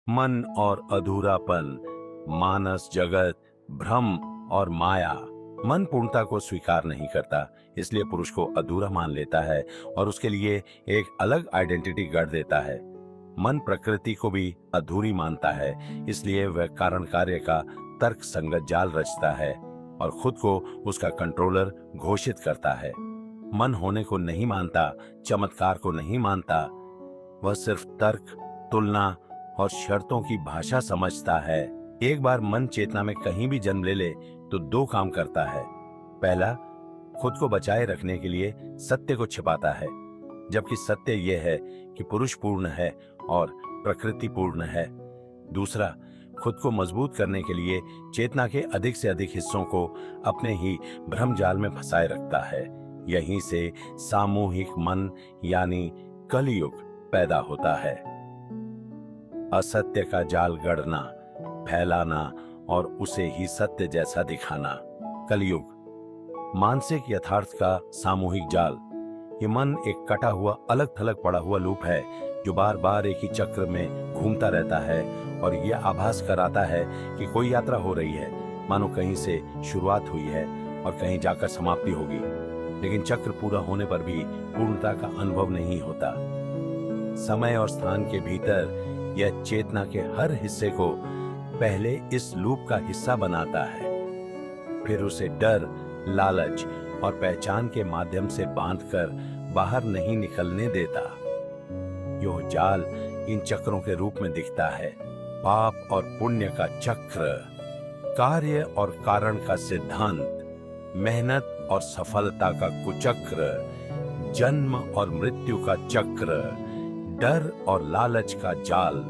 मन और अधूरापन, मानस जगत, भ्रम और माया। मन पूर्णता को स्वीकार नहीं करता, इसलिए पुरुष को अधूरा मान लेता है और उसके लिए एक अलग आइडेंटिटी गढ़ देता है। मन प्रकृति को भी अधूरी मानता है, इसलिए वह कारण कार्य का तर्क संगत जाल रचता है और खुद को उसका कंट्रोलर घोषित करता है। मन होने को नहीं मानता, चमत्कार को नहीं मानता, वह सिर्फ तर्क, तुलना और शर्तों की भाषा समझता है। एक बार मन चेतना में कहीं भी जन्म ले ले तो दो काम करता है। पहला, खुद को बचाए रखने के लिए सत्य को छिपाता है, जबकि सत्य यह है कि पुरुष पूर्ण है और प्रकृति पूर्ण है। दूसरा, खुद को मजबूत करने के लिए चेतना के अधिक से अधिक हिस्सों को अपने ही भ्रम जाल में फंसाए रखता है। यहीं से सामूहिक मन यानी कलयुग पैदा होता है। असत्य का जाल गढ़ना, फैलाना और उसे ही सत्य जैसा दिखाना। कलयुग मानसिक यथार्थ का सामूहिक जाल। ये मन एक कटा हुआ, अलग थलग पड़ा हुआ लूप है जो बार बार एक ही चक्र में घूमता रहता है और यह आभास कराता है कि कोई यात्रा हो रही है, मानो कहीं से शुरुआत हुई है और कहीं जाकर समाप्ति होगी। लेकिन चक्र पूरा होने पर भी पूर्णता का अनुभव नहीं होता। समय और स्थान के भीतर यह चेतना के हर हिस्से को पहले इस लूप का हिस्सा बनाता है, फिर उसे डर, लालच और पहचान के माध्यम से बांधकर बाहर नहीं निकलने देता। यह जाल इन चक्रों के रूप में दिखता है। पाप और पुण्य का चक्र, कार्य और कारण का सिद्धांत, मेहनत और सफलता का कुचक्र, जन्म और मृत्यु का चक्र, डर और लालच का जाल।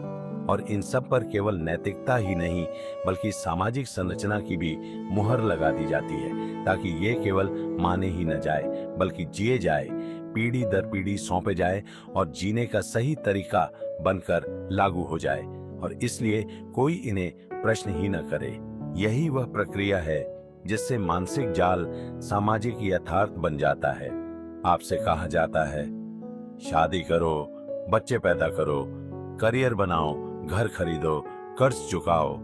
और इन सब पर केवल नैतिकता ही नहीं बल्कि सामाजिक संरचना की भी मुहर लगा दी जाती है, ताकि ये केवल माने ही न जाए बल्कि जिए जाए, पीढ़ी दर पीढ़ी सौंपे जाए और जीने का सही तरीका बनकर लागू हो जाए, और इसलिए कोई इन्हें प्रश्न ही न करे। यही वह प्रक्रिया है जिससे मानसिक जाल सामाजिक यथार्थ बन जाता है। आपसे कहा जाता है, शादी करो, बच्चे पैदा करो, करियर बनाओ, घर खरीदो, कर्ज चुकाओ,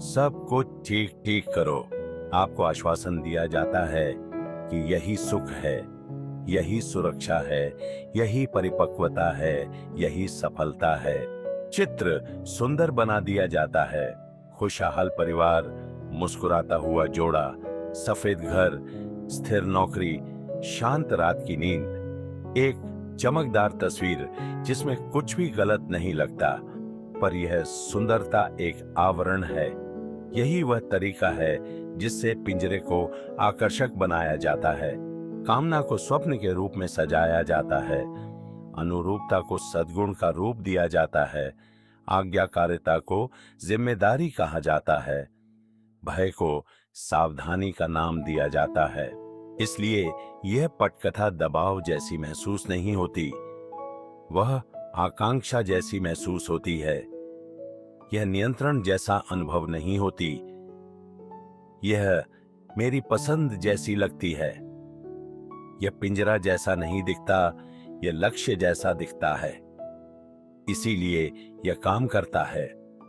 सब कुछ ठीक ठीक करो। आपको आश्वासन दिया जाता है कि यही सुख है, यही सुरक्षा है, यही परिपक्वता है, यही सफलता है। चित्र सुंदर बना दिया जाता है। खुशहाल परिवार, मुस्कुराता हुआ जोड़ा, सफेद घर, स्थिर नौकरी, शांत रात की नींद। एक चमकदार तस्वीर जिसमें कुछ भी गलत नहीं लगता, पर यह सुंदरता एक आवरण है। यही वह तरीका है जिससे पिंजरे को आकर्षक बनाया जाता है, कामना को स्वप्न के रूप में सजाया जाता है, अनुरूपता को सद्गुण का रूप दिया जाता है, आज्ञाकारिता को जिम्मेदारी कहा जाता है, भय को सावधानी का नाम दिया जाता है। इसलिए यह पटकथा दबाव जैसी महसूस नहीं होती, वह आकांक्षा जैसी महसूस होती है। यह नियंत्रण जैसा अनुभव नहीं होती, यह मेरी पसंद जैसी लगती है। यह पिंजरा जैसा नहीं दिखता, यह लक्ष्य जैसा दिखता है। इसीलिए यह काम करता है।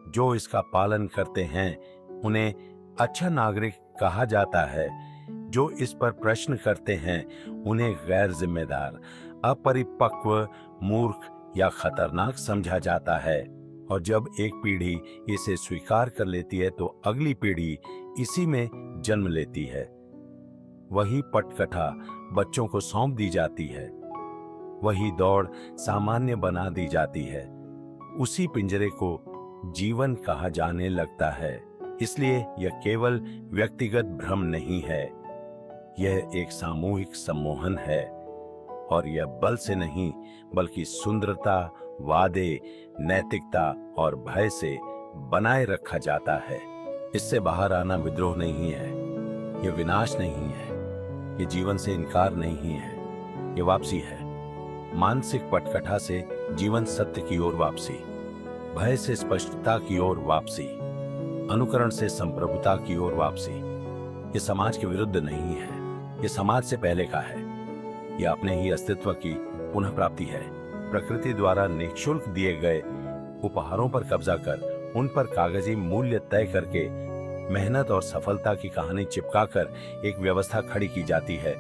जो इसका पालन करते हैं उन्हें अच्छा नागरिक कहा जाता है। जो इस पर प्रश्न करते हैं उन्हें गैर जिम्मेदार, अपरिपक्व, मूर्ख या खतरनाक समझा जाता है। और जब एक पीढ़ी इसे स्वीकार कर लेती है तो अगली पीढ़ी इसी में जन्म लेती है। वही पटकथा बच्चों को सौंप दी जाती है, वही दौड़ सामान्य बना दी जाती है। उसी पिंजरे को जीवन कहा जाने लगता है। इसलिए यह केवल व्यक्तिगत भ्रम नहीं है, यह एक सामूहिक सम्मोहन है। और यह बल से नहीं बल्कि सुंदरता, वादे, नैतिकता और भय से बनाए रखा जाता है। इससे बाहर आना विद्रोह नहीं है, यह विनाश नहीं है, यह जीवन से इनकार नहीं है, यह वापसी है। मानसिक पटकथा से जीवन सत्य की ओर वापसी, भय से स्पष्टता की ओर वापसी, अनुकरण से संप्रभुता की ओर वापसी। यह समाज के विरुद्ध नहीं है, यह समाज से पहले का है। यह अपने ही अस्तित्व की पुनः प्राप्ति है। प्रकृति द्वारा निःशुल्क दिए गए उपहारों पर कब्जा कर उन पर कागजी मूल्य तय करके मेहनत और सफलता की कहानी चिपकाकर एक व्यवस्था खड़ी की जाती है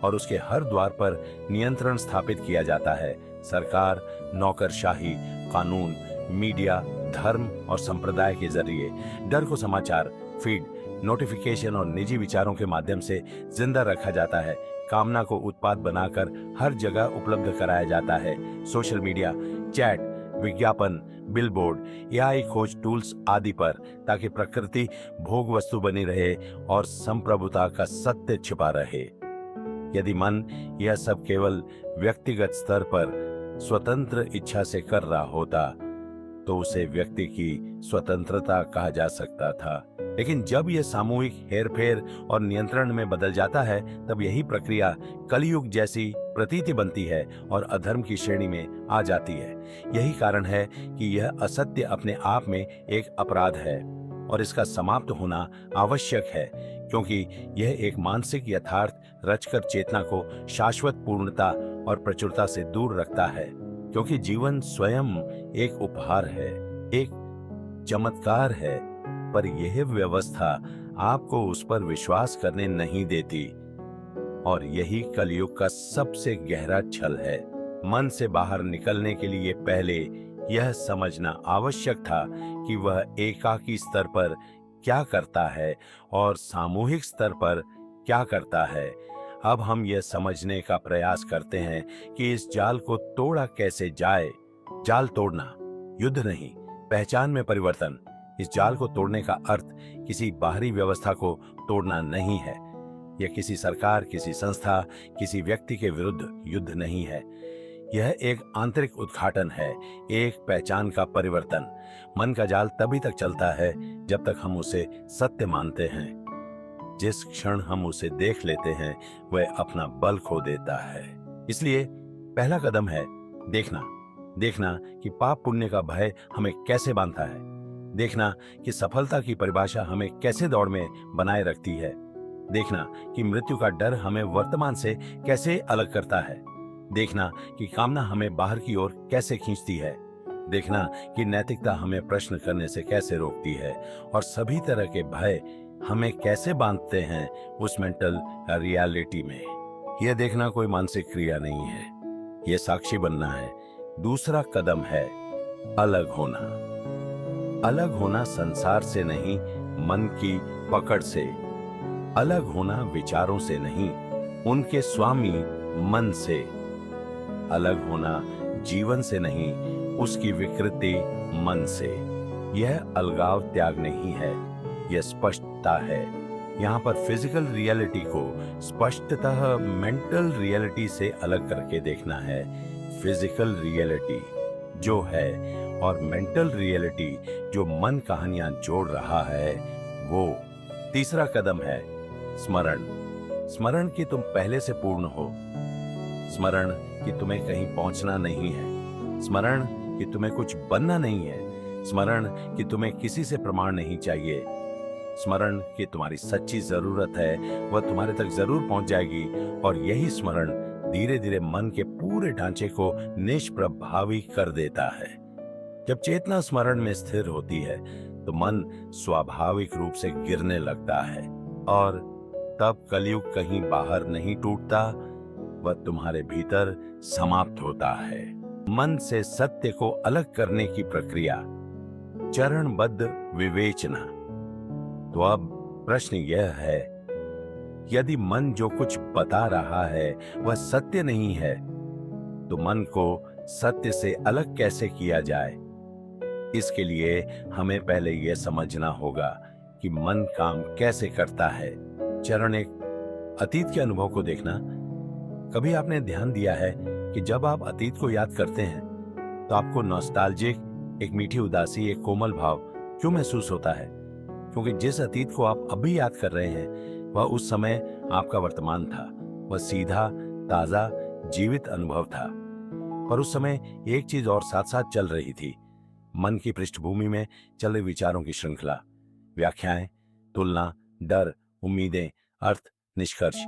और उसके हर द्वार पर नियंत्रण स्थापित किया जाता है। सरकार, नौकरशाही, कानून, मीडिया, धर्म और संप्रदाय के जरिए डर को समाचार, फीड, नोटिफिकेशन और निजी विचारों के माध्यम से जिंदा रखा जाता है। कामना को उत्पाद बनाकर हर जगह उपलब्ध कराया जाता है। सोशल मीडिया, चैट, विज्ञापन, बिलबोर्ड, एआई खोज टूल्स आदि पर, ताकि प्रकृति भोग वस्तु बनी रहे और संप्रभुता का सत्य छिपा रहे। यदि मन यह सब केवल व्यक्तिगत स्तर पर स्वतंत्र इच्छा से कर रहा होता तो उसे व्यक्ति की स्वतंत्रता कहा जा सकता था। लेकिन जब यह सामूहिक हेरफेर और नियंत्रण में बदल जाता है, तब यही प्रक्रिया कलयुग जैसी प्रतीति बनती है और अधर्म की श्रेणी में आ जाती है। यही कारण है कि यह असत्य अपने आप में एक अपराध है और इसका समाप्त होना आवश्यक है, क्योंकि यह एक मानसिक यथार्थ रचकर चेतना को शाश्वत पूर्णता और प्रचुरता से दूर रखता है। क्योंकि जीवन स्वयं एक उपहार है, एक चमत्कार है, पर यह व्यवस्था आपको उस पर विश्वास करने नहीं देती और यही कलयुग का सबसे गहरा छल है। मन से बाहर निकलने के लिए पहले यह समझना आवश्यक था कि वह एकाकी स्तर पर क्या करता है और सामूहिक स्तर पर क्या करता है। अब हम यह समझने का प्रयास करते हैं कि इस जाल को तोड़ा कैसे जाए। जाल तोड़ना, युद्ध नहीं, पहचान में परिवर्तन। इस जाल को तोड़ने का अर्थ किसी बाहरी व्यवस्था को तोड़ना नहीं है। यह किसी सरकार, किसी संस्था, किसी व्यक्ति के विरुद्ध युद्ध नहीं है। यह एक आंतरिक उद्घाटन है, एक पहचान का परिवर्तन। मन का जाल तभी तक चलता है जब तक हम उसे सत्य मानते हैं। जिस क्षण हम उसे देख लेते हैं, वह अपना बल खो देता है। इसलिए पहला कदम है देखना। देखना कि पाप पुण्य का भय हमें कैसे बांधता है। देखना कि सफलता की परिभाषा हमें कैसे दौड़ में बनाए रखती है। देखना कि मृत्यु का डर हमें वर्तमान से कैसे अलग करता है। देखना कि कामना हमें बाहर की ओर कैसे खींचती है। देखना कि नैतिकता हमें प्रश्न करने से कैसे रोकती है और सभी तरह के भय हमें कैसे बांधते हैं उस मेंटल रियलिटी में। यह देखना कोई मानसिक क्रिया नहीं है, यह साक्षी बनना है। दूसरा कदम है अलग होना। अलग होना संसार से नहीं, मन की पकड़ से। अलग होना विचारों से नहीं, उनके स्वामी मन से। अलग होना जीवन से नहीं, उसकी विकृति मन से। यह अलगाव त्याग नहीं है, यह स्पष्टता है। यहाँ पर फिजिकल रियलिटी को स्पष्टतः मेंटल रियलिटी से अलग करके देखना है। फिजिकल रियलिटी जो है और मेंटल रियलिटी जो मन कहानियां जोड़ रहा है, वो। तीसरा कदम है स्मरण। स्मरण कि तुम पहले से पूर्ण हो। स्मरण कि तुम्हें कहीं पहुंचना नहीं है। स्मरण कि तुम्हें कुछ बनना नहीं है। स्मरण कि तुम्हें किसी से प्रमाण नहीं चाहिए। स्मरण कि तुम्हारी सच्ची जरूरत है वह तुम्हारे तक जरूर पहुंच जाएगी। और यही स्मरण धीरे धीरे मन के पूरे ढांचे को निष्प्रभावी कर देता है। जब चेतना स्मरण में स्थिर होती है तो मन स्वाभाविक रूप से गिरने लगता है और तब कलयुग कहीं बाहर नहीं टूटता, वह तुम्हारे भीतर समाप्त होता है। मन से सत्य को अलग करने की प्रक्रिया, चरणबद्ध विवेचना। तो अब प्रश्न यह है, यदि मन जो कुछ बता रहा है वह सत्य नहीं है, तो मन को सत्य से अलग कैसे किया जाए? इसके लिए हमें पहले यह समझना होगा कि मन काम कैसे करता है। चरण एक, अतीत के अनुभव को देखना। कभी आपने ध्यान दिया है कि जब आप अतीत को याद करते हैं तो आपको नॉस्टैल्जिक, एक मीठी उदासी, एक कोमल भाव क्यों महसूस होता है? क्योंकि जिस अतीत को आप अभी याद कर रहे हैं वह उस समय आपका वर्तमान था। वह सीधा, ताजा, जीवित अनुभव था। पर उस समय एक चीज और साथ साथ चल रही थी। मन की पृष्ठभूमि में चल रही विचारों की श्रृंखला, व्याख्याएं, तुलना, डर, उम्मीदें, अर्थ, निष्कर्ष।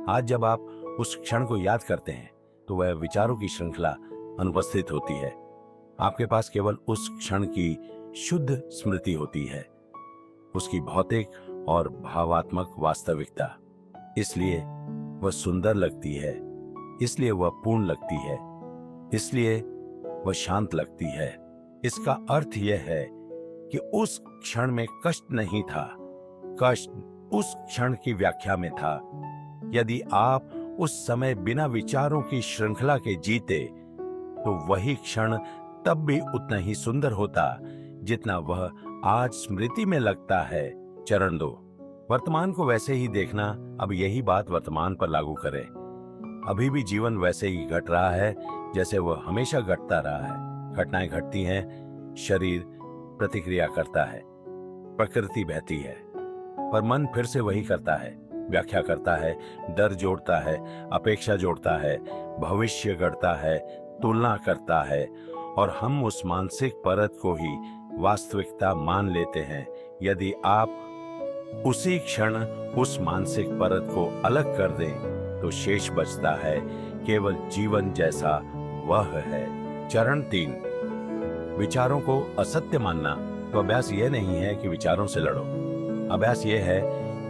आज जब आप उस क्षण को याद करते हैं तो वह विचारों की श्रृंखला अनुपस्थित होती है। आपके पास केवल उस क्षण की शुद्ध स्मृति होती है, उसकी भौतिक और भावात्मक वास्तविकता। इसलिए वह सुंदर लगती है, इसलिए वह पूर्ण लगती है, इसलिए वह शांत लगती है। इसका अर्थ यह है कि उस क्षण में कष्ट नहीं था, कष्ट उस क्षण की व्याख्या में था। यदि आप उस समय बिना विचारों की श्रृंखला के जीते तो वही क्षण तब भी उतना ही सुंदर होता जितना वह आज स्मृति में लगता है। चरण 2, वर्तमान को वैसे ही देखना। अब यही बात वर्तमान पर लागू करें। अभी भी जीवन वैसे ही घट रहा है जैसे वह हमेशा घटता रहा है। घटनाएं घटती हैं, शरीर प्रतिक्रिया करता है, प्रकृति बहती है, पर मन फिर से वही करता है, व्याख्या करता है, डर जोड़ता है, अपेक्षा जोड़ता है, भविष्य गढ़ता है, तुलना करता है, और हम उस मानसिक परत को ही वास्तविकता मान लेते हैं। यदि आप उसी क्षण उस मानसिक परत को अलग कर दें तो शेष बचता है केवल जीवन जैसा वह है। चरण 3, विचारों को असत्य मानना। तो अभ्यास यह नहीं है कि विचारों से लड़ो, अभ्यास यह है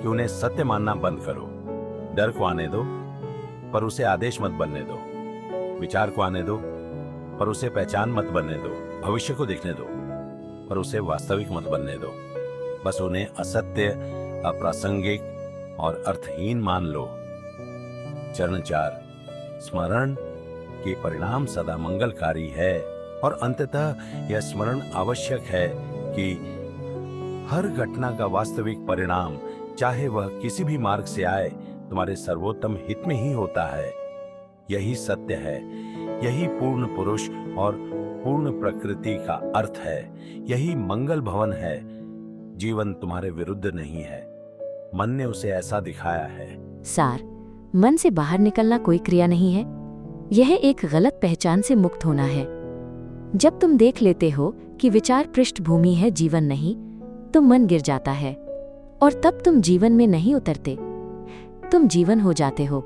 कि उन्हें सत्य मानना बंद करो। डर को आने दो पर उसे आदेश मत बनने दो, विचार को आने दो पर उसे पहचान मत बनने दो, भविष्य को देखने दो पर उसे वास्तविक मत बनने दो। बस उन्हें असत्य, अप्रासंगिक और अर्थहीन मान लो। चरण 4, स्मरण के परिणाम सदा मंगलकारी है, और अंततः यह स्मरण आवश्यक है कि हर घटना का वास्तविक परिणाम, चाहे वह किसी भी मार्ग से आए, तुम्हारे सर्वोत्तम हित में ही होता है। यही सत्य है, यही पूर्ण पुरुष और पूर्ण प्रकृति का अर्थ है, यही मंगल भवन है। जीवन तुम्हारे विरुद्ध नहीं है, मन ने उसे ऐसा दिखाया है। सार, मन से बाहर निकलना कोई क्रिया नहीं है, यह एक गलत पहचान से मुक्त होना है। जब तुम देख लेते हो कि विचार पृष्ठभूमि है, जीवन नहीं, तो मन गिर जाता है, और तब तुम जीवन में नहीं उतरते, तुम जीवन हो जाते हो।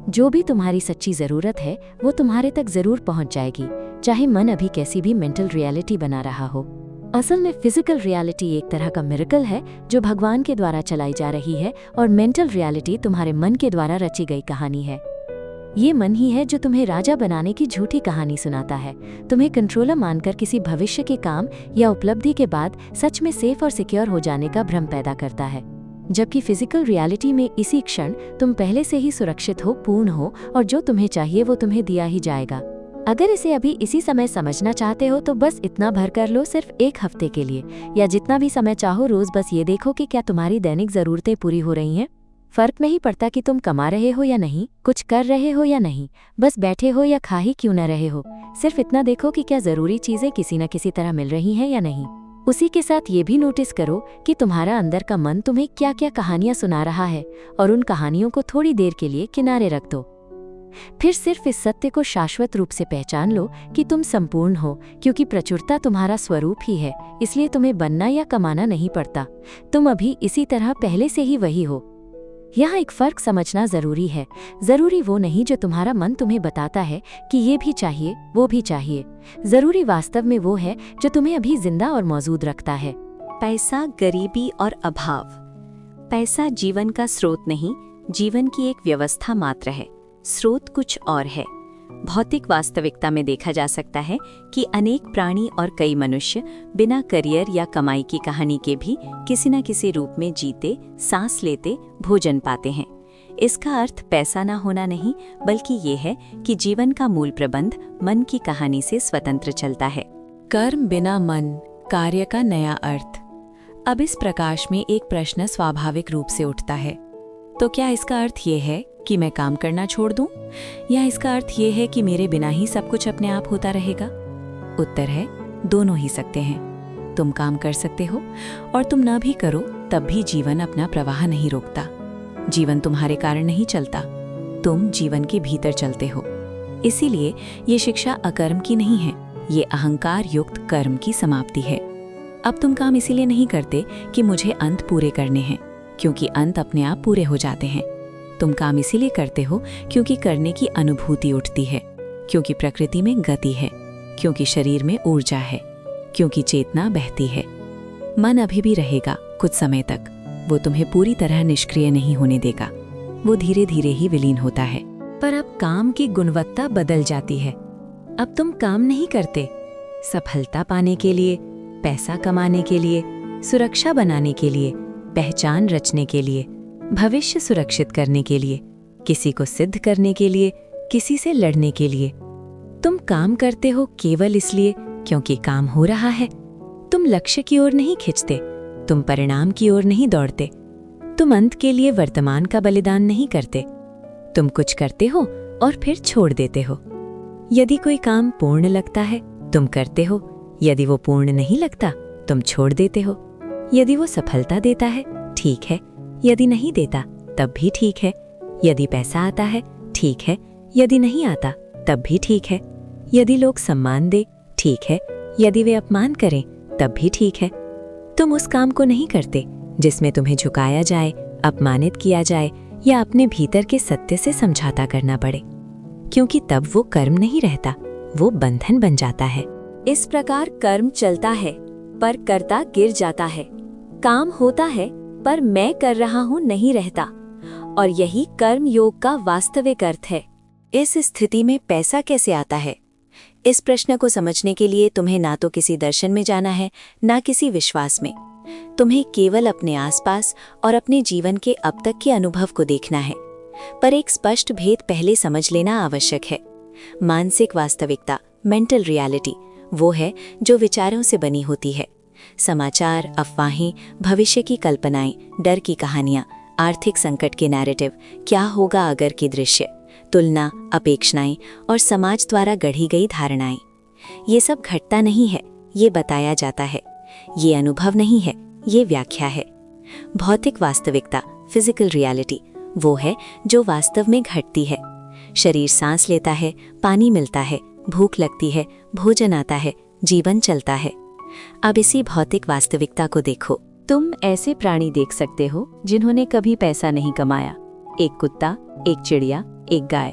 जो भी तुम्हारी सच्ची जरूरत है वो तुम्हारे तक जरूर पहुंच जाएगी, चाहे मन अभी कैसी भी मेंटल रियलिटी बना रहा हो। असल में फिजिकल रियलिटी एक तरह का मिरेकल है जो भगवान के द्वारा चलाई जा रही है, और मेंटल रियलिटी तुम्हारे मन के द्वारा रची गई कहानी है। ये मन ही है जो तुम्हें राजा बनाने की झूठी कहानी सुनाता है, तुम्हें कंट्रोलर मानकर किसी भविष्य के काम या उपलब्धि के बाद सच में सेफ और सिक्योर हो जाने का भ्रम पैदा करता है। जबकि फिजिकल रियलिटी में इसी क्षण तुम पहले से ही सुरक्षित हो, पूर्ण हो, और जो तुम्हें चाहिए वो तुम्हें दिया ही जाएगा। अगर इसे अभी इसी समय समझना चाहते हो तो बस इतना भर कर लो, सिर्फ 1 हफ्ते के लिए, या जितना भी समय चाहो रोज बस ये देखो कि क्या तुम्हारी दैनिक जरूरतें पूरी हो रही हैं। फर्क नहीं पड़ता कि तुम कमा रहे हो या नहीं, कुछ कर रहे हो या नहीं, बस बैठे हो या खा ही क्यों न रहे हो, सिर्फ इतना देखो कि क्या जरूरी चीजें किसी न किसी तरह मिल रही हैं या नहीं। उसी के साथ ये भी नोटिस करो कि तुम्हारा अंदर का मन तुम्हें क्या क्या कहानियां सुना रहा है, और उन कहानियों को थोड़ी देर के लिए किनारे रख दो। फिर सिर्फ इस सत्य को शाश्वत रूप से पहचान लो कि तुम संपूर्ण हो, क्योंकि प्रचुरता तुम्हारा स्वरूप ही है, इसलिए तुम्हें बनना या कमाना नहीं पड़ता। तुम अभी इसी तरह पहले से ही वही हो। यहाँ एक फर्क समझना जरूरी है। जरूरी वो नहीं जो तुम्हारा मन तुम्हें बताता है कि ये भी चाहिए, वो भी चाहिए। जरूरी वास्तव में वो है जो तुम्हें अभी जिंदा और मौजूद रखता है। पैसा, गरीबी और अभाव। पैसा जीवन का स्रोत नहीं, जीवन की एक व्यवस्था मात्र है। स्रोत कुछ और है। भौतिक वास्तविकता में देखा जा सकता है कि अनेक प्राणी और कई मनुष्य बिना करियर या कमाई की कहानी के भी किसी न किसी रूप में जीते, सांस लेते, भोजन पाते हैं। इसका अर्थ पैसा ना होना नहीं, बल्कि ये है कि जीवन का मूल प्रबंध मन की कहानी से स्वतंत्र चलता है। कर्म बिना मन, कार्य का नया अर्थ। अब इस प्रकाश में एक प्रश्न स्वाभाविक रूप से उठता है, तो क्या इसका अर्थ ये है कि मैं काम करना छोड़ दूं, या इसका अर्थ ये है कि मेरे बिना ही सब कुछ अपने आप होता रहेगा? उत्तर है, दोनों ही सकते हैं। तुम काम कर सकते हो और तुम ना भी करो तब भी जीवन अपना प्रवाह नहीं रोकता। जीवन तुम्हारे कारण नहीं चलता, तुम जीवन के भीतर चलते हो। इसीलिए ये शिक्षा अकर्म की नहीं है, ये अहंकार युक्त कर्म की समाप्ति है। अब तुम काम इसीलिए नहीं करते कि मुझे अंत पूरे करने हैं, क्योंकि अंत अपने आप पूरे हो जाते हैं। तुम काम इसीलिए करते हो क्योंकि करने की अनुभूति उठती है, क्योंकि प्रकृति में गति है, क्योंकि शरीर में ऊर्जा है। क्योंकि चेतना बहती है। मन अभी भी रहेगा कुछ समय तक, वो तुम्हें पूरी तरह निष्क्रिय नहीं होने देगा, वो धीरे धीरे ही विलीन होता है। पर अब काम की गुणवत्ता बदल जाती है। अब तुम काम नहीं करते सफलता पाने के लिए, पैसा कमाने के लिए, सुरक्षा बनाने के लिए, पहचान रचने के लिए, भविष्य सुरक्षित करने के लिए, किसी को सिद्ध करने के लिए, किसी से लड़ने के लिए। तुम काम करते हो केवल इसलिए क्योंकि काम हो रहा है। तुम लक्ष्य की ओर नहीं खिंचते, तुम परिणाम की ओर नहीं दौड़ते, तुम अंत के लिए वर्तमान का बलिदान नहीं करते। तुम कुछ करते हो और फिर छोड़ देते हो। यदि कोई काम पूर्ण लगता है तुम करते हो, यदि वो पूर्ण नहीं लगता तुम छोड़ देते हो। यदि वो सफलता देता है ठीक है, यदि नहीं देता तब भी ठीक है। यदि पैसा आता है ठीक है, यदि नहीं आता तब भी ठीक है। यदि लोग सम्मान दे ठीक है, यदि वे अपमान करें तब भी ठीक है। तुम उस काम को नहीं करते जिसमें तुम्हें झुकाया जाए, अपमानित किया जाए या अपने भीतर के सत्य से समझौता करना पड़े, क्योंकि तब वो कर्म नहीं रहता, वो बंधन बन जाता है। इस प्रकार कर्म चलता है पर कर्ता गिर जाता है। काम होता है पर मैं कर रहा हूँ नहीं रहता, और यही कर्म योग का वास्तविक अर्थ है। इस स्थिति में पैसा कैसे आता है? इस प्रश्न को समझने के लिए तुम्हें ना तो किसी दर्शन में जाना है, ना किसी विश्वास में। तुम्हें केवल अपने आसपास और अपने जीवन के अब तक के अनुभव को देखना है। पर एक स्पष्ट भेद पहले समझ लेना आवश्यक है। मानसिक वास्तविकता, मेंटल रियलिटी, वो है जो विचारों से बनी होती है। समाचार, अफवाहें, भविष्य की कल्पनाएं, डर की कहानियां, आर्थिक संकट के नैरेटिव, क्या होगा अगर के दृश्य, तुलना, अपेक्षाएं और समाज द्वारा गढ़ी गई धारणाएं। ये सब घटता नहीं है, ये बताया जाता है। ये अनुभव नहीं है, ये व्याख्या है। भौतिक वास्तविकता, फिजिकल रियलिटी, वो है जो वास्तव में घटती है। शरीर सांस लेता है, पानी मिलता है, भूख लगती है, भोजन आता है, जीवन चलता है। अब इसी भौतिक वास्तविकता को देखो। तुम ऐसे प्राणी देख सकते हो जिन्होंने कभी पैसा नहीं कमाया, एक कुत्ता, एक चिड़िया, एक गाय।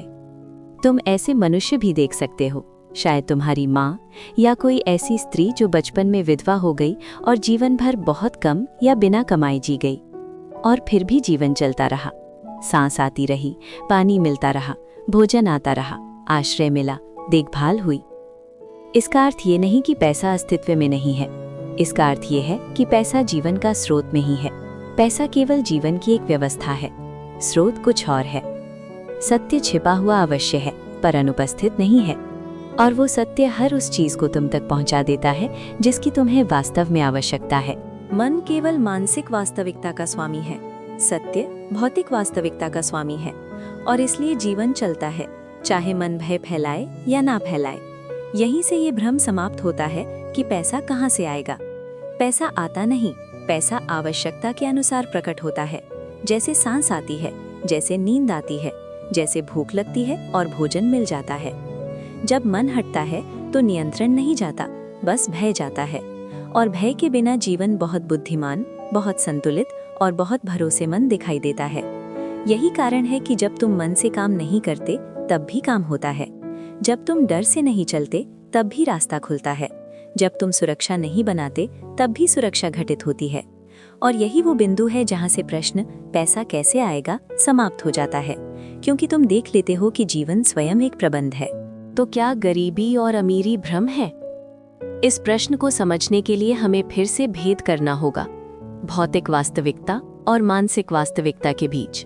तुम ऐसे मनुष्य भी देख सकते हो, शायद तुम्हारी माँ या कोई ऐसी स्त्री जो बचपन में विधवा हो गई और जीवन भर बहुत कम या बिना कमाई जी गई, और फिर भी जीवन चलता रहा। सांस आती रही, पानी मिलता रहा, भोजन आता रहा, आश्रय मिला, देखभाल हुई। इसका अर्थ ये नहीं कि पैसा अस्तित्व में नहीं है। इसका अर्थ ये है कि पैसा जीवन का स्रोत नहीं है। पैसा केवल जीवन की एक व्यवस्था है, स्रोत कुछ और है। सत्य छिपा हुआ अवश्य है पर अनुपस्थित नहीं है, और वो सत्य हर उस चीज को तुम तक पहुंचा देता है जिसकी तुम्हें वास्तव में आवश्यकता है। मन केवल मानसिक वास्तविकता का स्वामी है, सत्य भौतिक वास्तविकता का स्वामी है, और इसलिए जीवन चलता है, चाहे मन भय फैलाए या ना फैलाए। यहीं से ये भ्रम समाप्त होता है कि पैसा कहाँ से आएगा। पैसा आता नहीं, पैसा आवश्यकता के अनुसार प्रकट होता है। जैसे सांस आती है, जैसे नींद आती है, जैसे भूख लगती है और भोजन मिल जाता है। जब मन हटता है तो नियंत्रण नहीं जाता, बस भय जाता है, और भय के बिना जीवन बहुत बुद्धिमान, बहुत संतुलित और बहुत भरोसेमंद दिखाई देता है। यही कारण है कि जब तुम मन से काम नहीं करते तब भी काम होता है। जब तुम डर से नहीं चलते तब भी रास्ता खुलता है। जब तुम सुरक्षा नहीं बनाते तब भी सुरक्षा घटित होती है। और यही वो बिंदु है जहाँ से प्रश्न पैसा कैसे आएगा समाप्त हो जाता है, क्योंकि तुम देख लेते हो कि जीवन स्वयं एक प्रबंध है। तो क्या गरीबी और अमीरी भ्रम है? इस प्रश्न को समझने के लिए हमें फिर से भेद करना होगा भौतिक वास्तविकता और मानसिक वास्तविकता के बीच।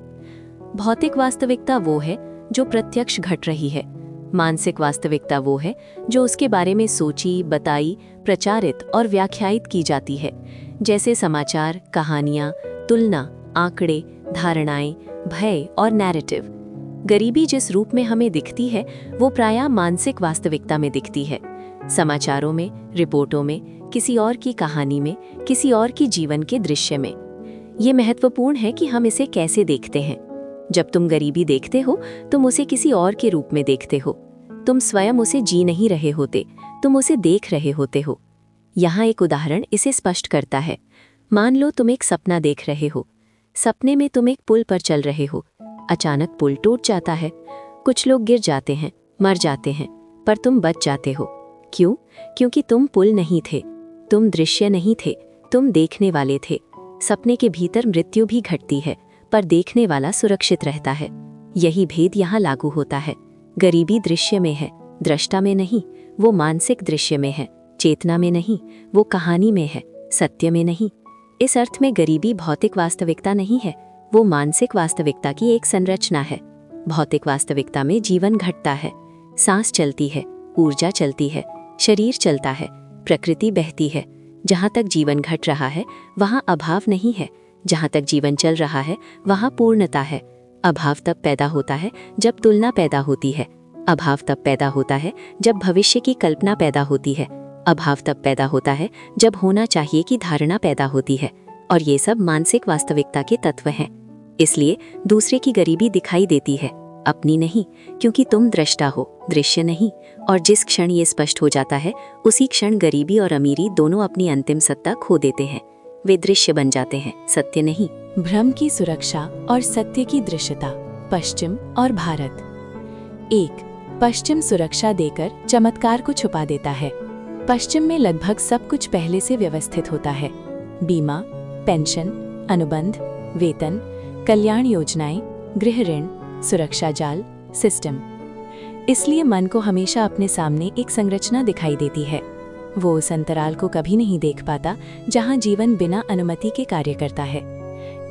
भौतिक वास्तविकता वो है जो प्रत्यक्ष घट रही है। मानसिक वास्तविकता वो है जो उसके बारे में सोची, बताई, प्रचारित और व्याख्यायित की जाती है, जैसे समाचार, कहानियां, तुलना, आंकड़े, धारणाएं, भय और नैरेटिव। गरीबी जिस रूप में हमें दिखती है वो प्रायः मानसिक वास्तविकता में दिखती है। समाचारों में, रिपोर्टों में, किसी और की कहानी में, किसी और की जीवन के दृश्य में। ये महत्वपूर्ण है कि हम इसे कैसे देखते हैं। जब तुम गरीबी देखते हो तुम उसे किसी और के रूप में देखते हो। तुम स्वयं उसे जी नहीं रहे होते, तुम उसे देख रहे होते हो। यहाँ एक उदाहरण इसे स्पष्ट करता है। मान लो तुम एक सपना देख रहे हो। सपने में तुम एक पुल पर चल रहे हो। अचानक पुल टूट जाता है। कुछ लोग गिर जाते हैं, मर जाते हैं, पर तुम बच जाते हो। क्यों? क्योंकि तुम पुल नहीं थे, तुम दृश्य नहीं थे, तुम देखने वाले थे। सपने के भीतर मृत्यु भी घटती है, पर देखने वाला सुरक्षित रहता है। यही भेद यहाँ लागू होता है। गरीबी दृश्य में है, दृष्टा में नहीं। वो मानसिक दृश्य में है, चेतना में नहीं। वो कहानी में है, सत्य में नहीं। इस अर्थ में गरीबी भौतिक वास्तविकता नहीं है, वो मानसिक वास्तविकता की एक संरचना है। भौतिक वास्तविकता में जीवन घटता है, सांस चलती है, ऊर्जा चलती है, शरीर चलता है, प्रकृति बहती है। जहाँ तक जीवन घट रहा है वहाँ अभाव नहीं है, जहाँ तक जीवन चल रहा है वहाँ पूर्णता है। अभाव तब पैदा होता है जब तुलना पैदा होती है। अभाव तब पैदा होता है जब भविष्य की कल्पना पैदा होती है। अभाव तब पैदा होता है जब होना चाहिए की धारणा पैदा होती है। और ये सब मानसिक वास्तविकता के तत्व हैं। इसलिए दूसरे की गरीबी दिखाई देती है, अपनी नहीं, क्योंकि तुम दृष्टा हो, दृश्य नहीं। और जिस क्षण ये स्पष्ट हो जाता है उसी क्षण गरीबी और अमीरी दोनों अपनी अंतिम सत्ता खो देते हैं। वे दृश्य बन जाते हैं, सत्य नहीं। भ्रम की सुरक्षा और सत्य की दृश्यता। पश्चिम और भारत। 1. पश्चिम सुरक्षा देकर चमत्कार को छुपा देता है। पश्चिम में लगभग सब कुछ पहले से व्यवस्थित होता है। बीमा, पेंशन, अनुबंध, वेतन, कल्याण योजनाएं, गृह ऋण, सुरक्षा जाल, सिस्टम। इसलिए मन को हमेशा अपने सामने एक संरचना दिखाई देती है। वो उस अंतराल को कभी नहीं देख पाता जहां जीवन बिना अनुमति के कार्य करता है।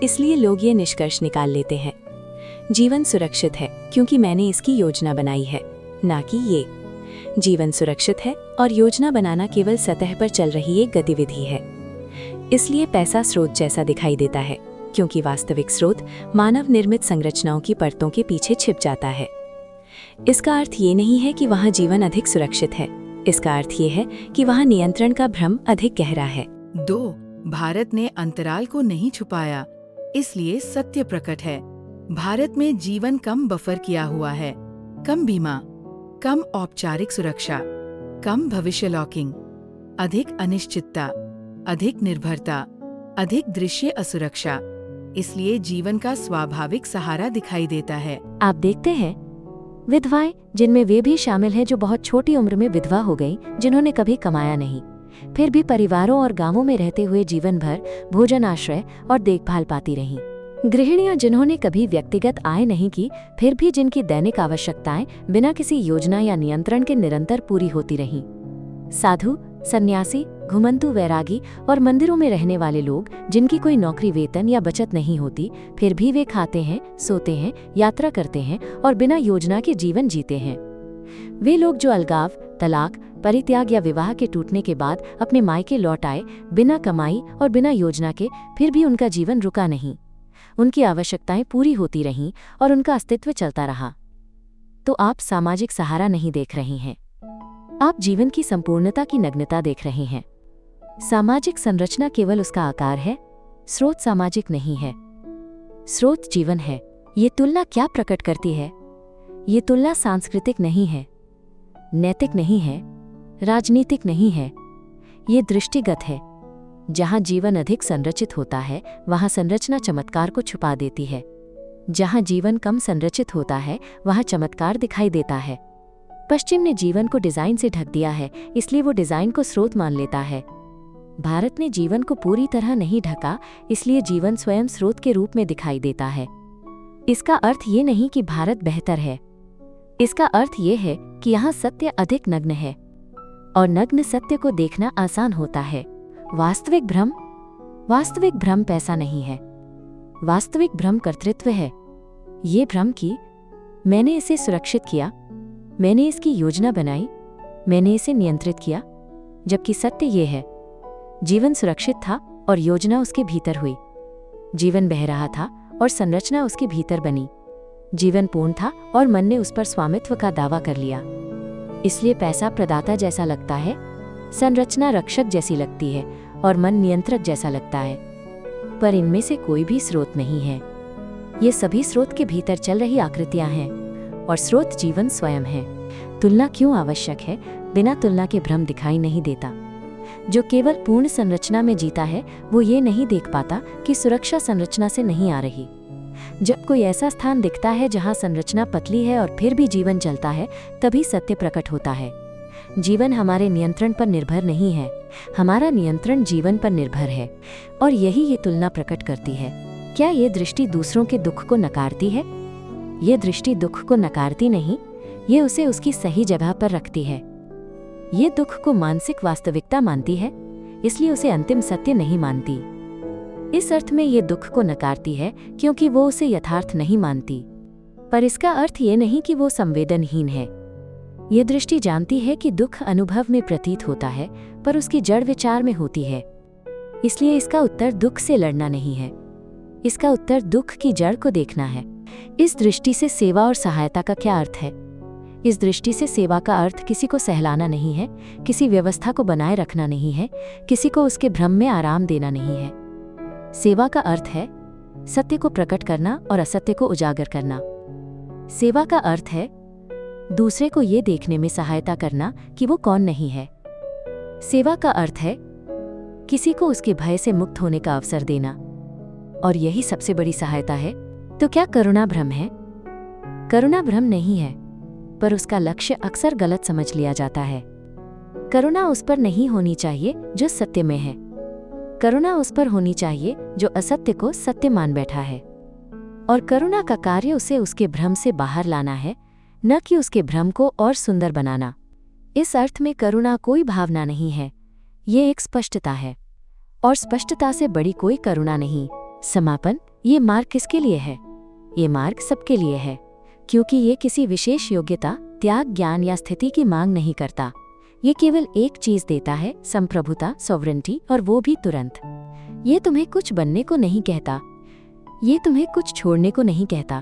इसलिए लोग ये निष्कर्ष निकाल लेते हैं, जीवन सुरक्षित है क्योंकि मैंने इसकी योजना बनाई है, ना कि ये। जीवन सुरक्षित है और योजना बनाना केवल सतह पर चल रही एक गतिविधि है। इसलिए पैसा स्रोत जैसा दिखाई देता है, क्योंकि वास्तविक स्रोत मानव निर्मित संरचनाओं की परतों के पीछे छिप जाता है। इसका अर्थ ये नहीं है कि वहाँ जीवन अधिक सुरक्षित है। इसका अर्थ ये है कि वहाँ नियंत्रण का भ्रम अधिक गहरा है। 2. भारत ने अंतराल को नहीं छुपाया, इसलिए सत्य प्रकट है। भारत में जीवन कम बफर किया हुआ है, कम बीमा, कम औपचारिक सुरक्षा, कम भविष्य लॉकिंग, अधिक अनिश्चितता, अधिक निर्भरता, अधिक दृश्य असुरक्षा। इसलिए जीवन का स्वाभाविक सहारा दिखाई देता है। आप देखते हैं विधवाएं, जिनमें वे भी शामिल हैं जो बहुत छोटी उम्र में विधवा हो गईं, जिन्होंने कभी कमाया नहीं, फिर भी परिवारों और गांवों में रहते हुए जीवन भर भोजन, आश्रय और देखभाल पाती रहीं। गृहिणियां, जिन्होंने कभी व्यक्तिगत आय नहीं की, फिर भी जिनकी दैनिक आवश्यकताएं बिना किसी योजना या नियंत्रण के निरंतर पूरी होती रहीं। साधु, सन्यासी, घुमंतु वैरागी और मंदिरों में रहने वाले लोग, जिनकी कोई नौकरी, वेतन या बचत नहीं होती, फिर भी वे खाते हैं, सोते हैं, यात्रा करते हैं और बिना योजना के जीवन जीते हैं। वे लोग जो अलगाव, तलाक, परित्याग या विवाह के टूटने के बाद अपने मायके लौट आए, बिना कमाई और बिना योजना के, फिर भी उनका जीवन रुका नहीं। उनकी आवश्यकताएं पूरी होती रहीं और उनका अस्तित्व चलता रहा। तो आप सामाजिक सहारा नहीं देख रही हैं, आप जीवन की संपूर्णता की नग्नता देख रहे हैं। सामाजिक संरचना केवल उसका आकार है, स्रोत सामाजिक नहीं है। स्रोत जीवन है। ये तुलना क्या प्रकट करती है? ये तुलना सांस्कृतिक नहीं है, नैतिक नहीं है, राजनीतिक नहीं है। ये दृष्टिगत है। जहाँ जीवन अधिक संरचित होता है वहाँ संरचना चमत्कार को छुपा देती है। जहाँ जीवन कम संरचित होता है वहाँ चमत्कार दिखाई देता है। पश्चिम ने जीवन को डिजाइन से ढक दिया है, इसलिए वो डिजाइन को स्रोत मान लेता है। भारत ने जीवन को पूरी तरह नहीं ढका, इसलिए जीवन स्वयं स्रोत के रूप में दिखाई देता है। इसका अर्थ ये नहीं कि भारत बेहतर है, इसका अर्थ ये है कि यहाँ सत्य अधिक नग्न है और नग्न सत्य को देखना आसान होता है। वास्तविक भ्रम पैसा नहीं है, वास्तविक भ्रम कर्तृत्व है। ये भ्रम कि मैंने इसे सुरक्षित किया, मैंने इसकी योजना बनाई, मैंने इसे नियंत्रित किया, जबकि सत्य ये है जीवन सुरक्षित था और योजना उसके भीतर हुई। जीवन बह रहा था और संरचना उसके भीतर बनी। जीवन पूर्ण था और मन ने उस पर स्वामित्व का दावा कर लिया। इसलिए पैसा प्रदाता जैसा लगता है, संरचना रक्षक जैसी लगती है और मन नियंत्रक जैसा लगता है, पर इनमें से कोई भी स्रोत नहीं है। ये सभी स्रोत के भीतर चल रही आकृतियां हैं और स्रोत जीवन स्वयं है। तुलना क्यों आवश्यक है? बिना तुलना के भ्रम दिखाई नहीं देता। जो केवल पूर्ण संरचना में जीता है वो ये नहीं देख पाता कि सुरक्षा संरचना से नहीं आ रही। जब कोई ऐसा स्थान दिखता है जहां संरचना पतली है और फिर भी जीवन चलता है, तभी सत्य प्रकट होता है। जीवन हमारे नियंत्रण पर निर्भर नहीं है, हमारा नियंत्रण जीवन पर निर्भर है, और यही ये तुलना प्रकट करती है। क्या ये दृष्टि दूसरों के दुख को नकारती है? ये दृष्टि दुख को नकारती नहीं, ये उसे उसकी सही जगह पर रखती है। ये दुख को मानसिक वास्तविकता मानती है, इसलिए उसे अंतिम सत्य नहीं मानती। इस अर्थ में ये दुख को नकारती है क्योंकि वो उसे यथार्थ नहीं मानती, पर इसका अर्थ ये नहीं कि वो संवेदनहीन है। ये दृष्टि जानती है कि दुख अनुभव में प्रतीत होता है, पर उसकी जड़ विचार में होती है। इसलिए इसका उत्तर दुख से लड़ना नहीं है, इसका उत्तर दुख की जड़ को देखना है। इस दृष्टि से सेवा और सहायता का क्या अर्थ है? इस दृष्टि से सेवा का अर्थ किसी को सहलाना नहीं है, किसी व्यवस्था को बनाए रखना नहीं है, किसी को उसके भ्रम में आराम देना नहीं है। सेवा का अर्थ है सत्य को प्रकट करना और असत्य को उजागर करना। सेवा का अर्थ है दूसरे को ये देखने में सहायता करना कि वो कौन नहीं है। सेवा का अर्थ है किसी को उसके भय से मुक्त होने का अवसर देना, और यही सबसे बड़ी सहायता है। तो क्या करुणा भ्रम है? करुणा भ्रम नहीं है, पर उसका लक्ष्य अक्सर गलत समझ लिया जाता है। करुणा उस पर नहीं होनी चाहिए जो सत्य में है, करुणा उस पर होनी चाहिए जो असत्य को सत्य मान बैठा है। और करुणा का कार्य उसे उसके भ्रम से बाहर लाना है, न कि उसके भ्रम को और सुंदर बनाना। इस अर्थ में करुणा कोई भावना नहीं है, ये एक स्पष्टता है, और स्पष्टता से बड़ी कोई करुणा नहीं। समापन, ये मार्ग किसके लिए है? ये मार्ग सबके लिए है, क्योंकि ये किसी विशेष योग्यता, त्याग, ज्ञान या स्थिति की मांग नहीं करता। ये केवल एक चीज देता है, संप्रभुता, सॉवरेंटी, और वो भी तुरंत। ये तुम्हें कुछ बनने को नहीं कहता, ये तुम्हें कुछ छोड़ने को नहीं कहता,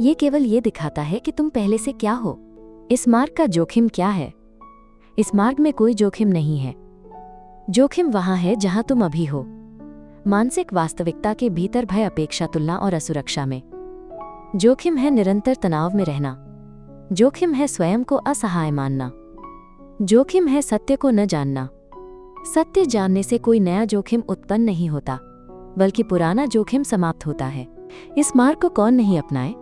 ये केवल ये दिखाता है कि तुम पहले से क्या हो। इस मार्ग का जोखिम क्या है? इस मार्ग में कोई जोखिम नहीं है। जोखिम वहां है जहां तुम अभी हो, मानसिक वास्तविकता के भीतर भय, अपेक्षा, तुलना और असुरक्षा में। जोखिम है निरंतर तनाव में रहना, जोखिम है स्वयं को असहाय मानना, जोखिम है सत्य को न जानना। सत्य जानने से कोई नया जोखिम उत्पन्न नहीं होता, बल्कि पुराना जोखिम समाप्त होता है। इस मार्ग को कौन नहीं अपनाए?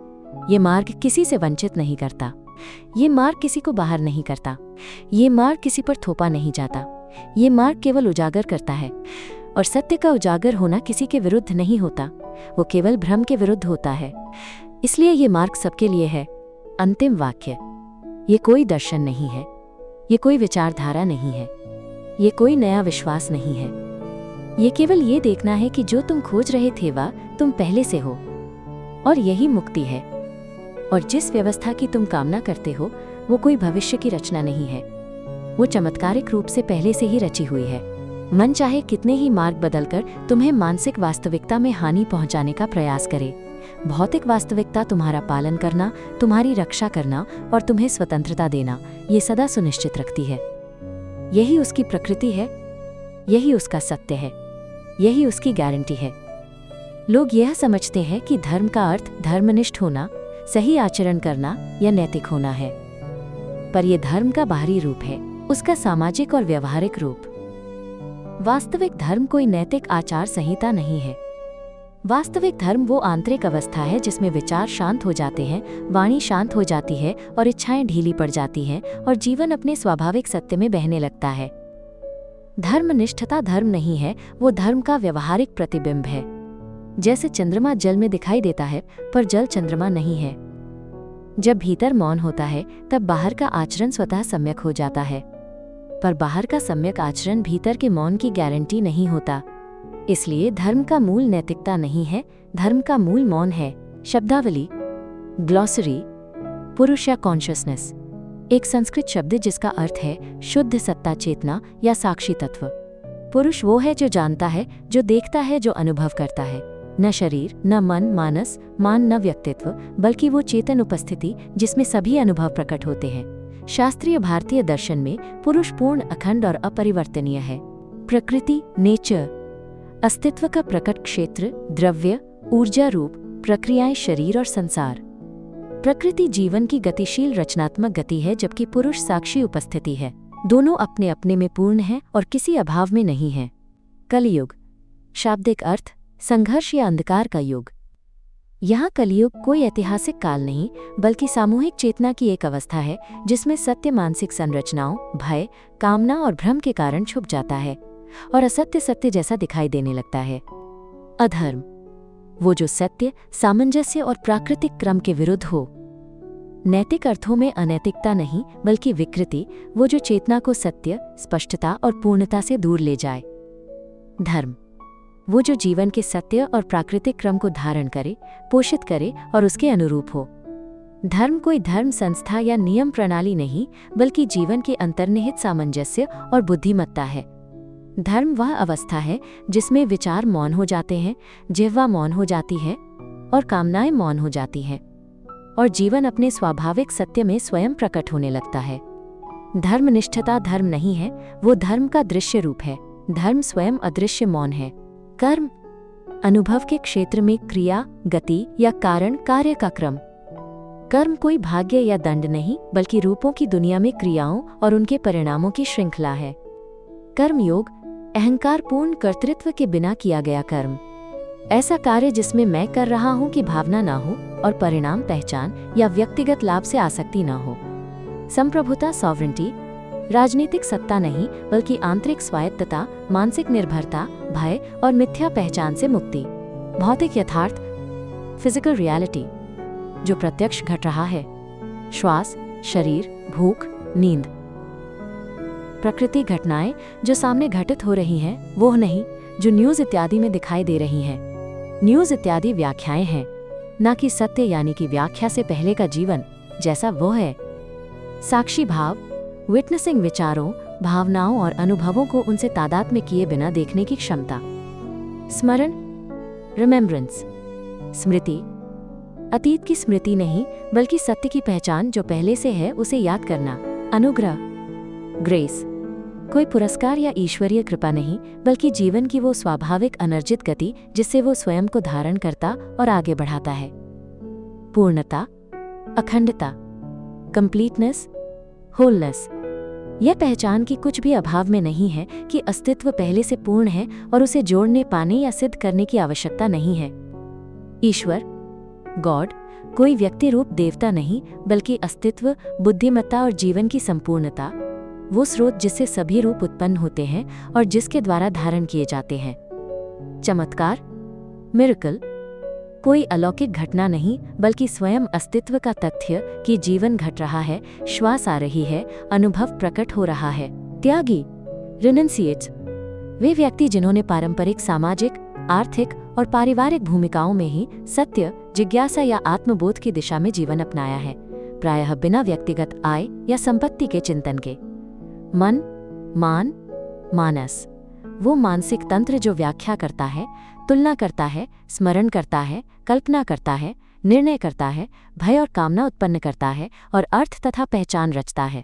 ये मार्ग किसी से वंचित नहीं करता, ये मार्ग किसी को बाहर नहीं करता, ये मार्ग किसी पर थोपा नहीं जाता। ये मार्ग केवल उजागर करता है, और सत्य का उजागर होना किसी के विरुद्ध नहीं होता, वो केवल भ्रम के विरुद्ध होता है। इसलिए ये मार्ग सबके लिए है। अंतिम वाक्य, ये कोई दर्शन नहीं है, ये कोई विचारधारा नहीं है, ये कोई नया विश्वास नहीं है। ये केवल ये देखना है कि जो तुम खोज रहे थे वह तुम पहले से हो, और यही मुक्ति है। और जिस व्यवस्था की तुम कामना करते हो वो कोई भविष्य की रचना नहीं है, वो चमत्कारिक रूप से पहले से ही रची हुई है। मन चाहे कितने ही मार्ग बदलकर तुम्हें मानसिक वास्तविकता में हानि पहुंचाने का प्रयास करे, भौतिक वास्तविकता तुम्हारा पालन करना, तुम्हारी रक्षा करना और तुम्हें स्वतंत्रता देना ये सदा सुनिश्चित रखती है। यही उसकी प्रकृति है, यही उसका सत्य है, यही उसकी गारंटी है। लोग यह समझते हैं कि धर्म का अर्थ धर्मनिष्ठ होना, सही आचरण करना या नैतिक होना है, पर यह धर्म का बाहरी रूप है, उसका सामाजिक और व्यवहारिक रूप। वास्तविक धर्म कोई नैतिक आचार संहिता नहीं है। वास्तविक धर्म वो आंतरिक अवस्था है जिसमें विचार शांत हो जाते हैं, वाणी शांत हो जाती है और इच्छाएं ढीली पड़ जाती हैं और जीवन अपने स्वाभाविक सत्य में बहने लगता है। धर्मनिष्ठता धर्म नहीं है, वो धर्म का व्यवहारिक प्रतिबिंब है। जैसे चंद्रमा जल में दिखाई देता है पर जल चंद्रमा नहीं है। जब भीतर मौन होता है तब बाहर का आचरण स्वतः सम्यक हो जाता है, पर बाहर का सम्यक आचरण भीतर के मौन की गारंटी नहीं होता। इसलिए धर्म का मूल नैतिकता नहीं है, धर्म का मूल मौन है। शब्दावली, ग्लॉसरी, पुरुष या कॉन्शियसनेस, एक संस्कृत शब्द जिसका अर्थ है शुद्ध सत्ता, चेतना या साक्षी तत्व। पुरुष वो है जो जानता है, जो देखता है, जो अनुभव करता है। न शरीर, न मन, मानस, मान, न व्यक्तित्व, बल्कि वो चेतन उपस्थिति जिसमें सभी अनुभव प्रकट होते हैं। शास्त्रीय भारतीय दर्शन में पुरुष पूर्ण, अखंड और अपरिवर्तनीय है। प्रकृति, नेचर, अस्तित्व का प्रकट क्षेत्र, द्रव्य, ऊर्जा रूप, प्रक्रियाएं, शरीर और संसार। प्रकृति जीवन की गतिशील रचनात्मक गति है, जबकि पुरुष साक्षी उपस्थिति है। दोनों अपने अपने में पूर्ण हैं और किसी अभाव में नहीं हैं। कलयुग, शाब्दिक अर्थ संघर्ष या अंधकार का युग। यहाँ कलयुग कोई ऐतिहासिक काल नहीं, बल्कि सामूहिक चेतना की एक अवस्था है जिसमें सत्य मानसिक संरचनाओं, भय, कामना और भ्रम के कारण छुप जाता है और असत्य सत्य जैसा दिखाई देने लगता है। अधर्म, वो जो सत्य, सामंजस्य और प्राकृतिक क्रम के विरुद्ध हो। नैतिक अर्थों में अनैतिकता नहीं, बल्कि विकृति, वो जो चेतना को सत्य, स्पष्टता और पूर्णता से दूर ले जाए। धर्म, वो जो जीवन के सत्य और प्राकृतिक क्रम को धारण करे, पोषित करे और उसके अनुरूप हो। धर्म कोई धर्म संस्था या नियम प्रणाली नहीं, बल्कि जीवन के अंतर्निहित सामंजस्य और बुद्धिमत्ता है। धर्म वह अवस्था है जिसमें विचार मौन हो जाते हैं, जिह्वा मौन हो जाती है और कामनाएं मौन हो जाती हैं, और जीवन अपने स्वाभाविक सत्य में स्वयं प्रकट होने लगता है। धर्मनिष्ठता धर्म नहीं है, वो धर्म का दृश्य रूप है। धर्म स्वयं अदृश्य मौन है। कर्म, अनुभव के क्षेत्र में क्रिया, गति या कारण, कार्य का क्रम। कर्म कोई भाग्य या दंड नहीं, बल्कि रूपों की दुनिया में क्रियाओं और उनके परिणामों की श्रृंखला है। कर्मयोग, अहंकारपूर्ण कर्तृत्व के बिना किया गया कर्म। ऐसा कार्य जिसमें मैं कर रहा हूं की भावना ना हो और परिणाम पहचान या व्यक्तिगत लाभ से आसक्ति ना हो। संप्रभुता, सॉवरेंटी, राजनीतिक सत्ता नहीं, बल्कि आंतरिक स्वायत्तता, मानसिक निर्भरता, भय और मिथ्या पहचान से मुक्ति। भौतिक यथार्थ, फिजिकल रियलिटी, जो प्रत्यक्ष घट रहा है। श्वास, शरीर, भूख, नींद। प्रकृति घटनाएं जो सामने घटित हो रही हैं, वो नहीं जो न्यूज इत्यादि में दिखाई दे रही हैं। न्यूज इत्यादि व्याख्याएं हैं, ना कि सत्य, यानी कि व्याख्या से पहले का जीवन जैसा वो है। साक्षी भाव, विटनेसिंग, विचारों, भावनाओं और अनुभवों को उनसे तादाद में किए बिना देखने की क्षमता। स्मरण, रिमेम्बरेंस, स्मृति, अतीत की स्मृति नहीं, बल्कि सत्य की पहचान जो पहले से है उसे याद करना। अनुग्रह, ग्रेस, कोई पुरस्कार या ईश्वरीय कृपा नहीं, बल्कि जीवन की वो स्वाभाविक अनर्जित गति जिससे वो स्वयं को धारण करता और आगे बढ़ाता है। पूर्णता, अखंडता, कंप्लीटनेस, होलनेस, यह पहचान की कुछ भी अभाव में नहीं है कि अस्तित्व पहले से पूर्ण है और उसे जोड़ने, पाने या सिद्ध करने की आवश्यकता नहीं है। ईश्वर, गॉड, कोई व्यक्ति रूप देवता नहीं, बल्कि अस्तित्व, बुद्धिमत्ता और जीवन की संपूर्णता, वो स्रोत जिससे सभी रूप उत्पन्न होते हैं और जिसके द्वारा धारण किए जाते हैं। चमत्कार, मिरेकल, कोई अलौकिक घटना नहीं, बल्कि स्वयं अस्तित्व का तथ्य कि जीवन घट रहा है, श्वास आ रही है, अनुभव प्रकट हो रहा है। त्यागी, रिनंसिएट्स, वे व्यक्ति जिन्होंने पारंपरिक सामाजिक, आर्थिक और पारिवारिक भूमिकाओं में ही सत्य, जिज्ञासा या आत्मबोध की दिशा में जीवन अपनाया है, प्रायः बिना व्यक्तिगत आय या संपत्ति के चिंतन के। मन, मान, मानस, वो मानसिक तंत्र जो व्याख्या करता है, तुलना करता है, स्मरण करता है, कल्पना करता है, निर्णय करता है, भय और कामना उत्पन्न करता है और अर्थ तथा पहचान रचता है।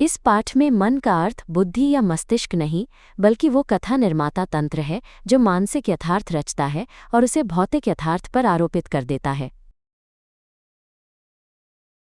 इस पाठ में मन का अर्थ बुद्धि या मस्तिष्क नहीं, बल्कि वो कथा निर्माता तंत्र है जो मानसिक यथार्थ रचता है और उसे भौतिक यथार्थ पर आरोपित कर देता है।